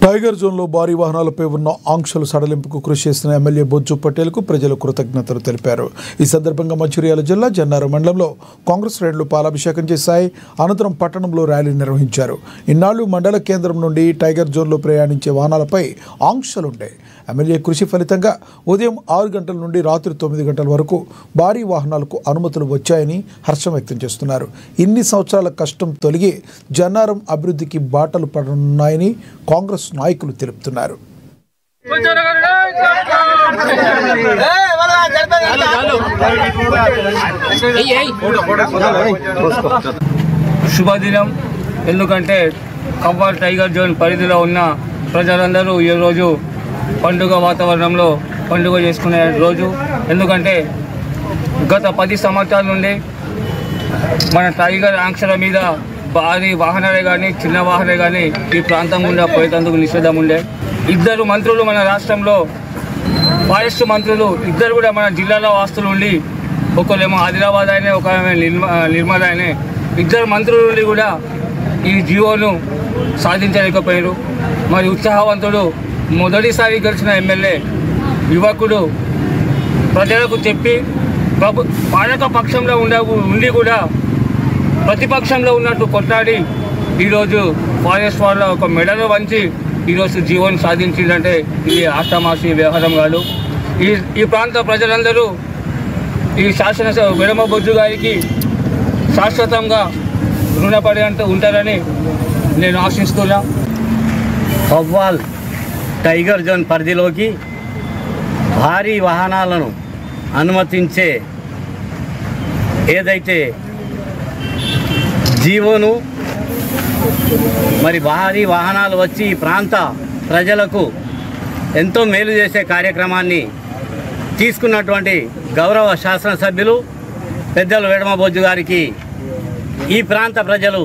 Tiger జోన్లో భారీ వాహనాలపై ఉన్న ఆంక్షలు సడలింపుకు కృషి చేసిన ఎమ్మెల్యే బొజ్జు పటేల్కు ప్రజలు కృతజ్ఞతలు తెలిపారు. ఈ సందర్భంగా మంచిర్యాల జిల్లా జన్నారం మండలంలో కాంగ్రెస్ శ్రేణులు పాలాభిషేకం చేశాయి. అనంతరం పట్టణంలో ర్యాలీ నిర్వహించారు. ఇన్నాళ్లు మండల కేంద్రం నుండి టైగర్ జోన్లో ప్రయాణించే వాహనాలపై ఆంక్షలుంటాయి. ఎమ్మెల్యే కృషి ఫలితంగా ఉదయం 6 గంటల నుండి రాత్రి 9 గంటల వరకు భారీ వాహనాలకు అనుమతులు వచ్చాయని హర్షం వ్యక్తం చేస్తున్నారు. ఇన్ని సంవత్సరాల కష్టం తొలగి జన్నారం అభివృద్ధికి బాటలు పడనున్నాయని కాంగ్రెస్ నాయకులు తెలుపుతున్నారు. శుభదినం. ఎందుకంటే కంబాల్ టైగర్ జోన్ పరిధిలో ఉన్న ప్రజలందరూ ఈరోజు పండుగ వాతావరణంలో పండుగ చేసుకునే రోజు. ఎందుకంటే గత 10 సంవత్సరాల నుండి మన టైగర్ ఆంక్షల మీద భారీ వాహనాలే కానీ చిన్న వాహనాలే కానీ ఈ ప్రాంతం గుండా పోయేందుకు నిషేధం ఉండే. 2 మంత్రులు మన రాష్ట్రంలో ఫారెస్ట్ మంత్రులు ఇద్దరు కూడా మన జిల్లాలో వాస్తులు ఉండి, ఒకరేమో ఆదిలాబాద్ అయినా ఒక నిర్మల్ అయినా, 2 మంత్రులు నుండి కూడా ఈ జీవోను సాధించలేకపోయారు. మరి ఉత్సాహవంతుడు మొదటిసారి గెలిచిన ఎమ్మెల్యే యువకుడు ప్రజలకు చెప్పి పాలక పక్షంలో ఉండి కూడా ప్రతిపక్షంలో ఉన్నట్టు కొట్లాడి ఈరోజు ఫారెస్ట్ వాళ్ళ ఒక మెడలు వంచి ఈరోజు జీవోని సాధించిందంటే ఇది ఆషామాషి వ్యవహారం కాదు. ఈ ప్రాంత ప్రజలందరూ ఈ శాసనసభ వెడమ బొజ్జు గారికి శాశ్వతంగా రుణపడి ఉంటారని నేను ఆశిస్తున్నా. కంబాల్ టైగర్ జోన్ పరిధిలోకి భారీ వాహనాలను అనుమతించే ఏదైతే జీవోను మరి భారీ వాహనాలు వచ్చి ఈ ప్రాంత ప్రజలకు ఎంతో మేలు చేసే కార్యక్రమాన్ని తీసుకున్నటువంటి గౌరవ శాసనసభ్యులు పెద్దలు వెడమ బొజ్జు గారికి ఈ ప్రాంత ప్రజలు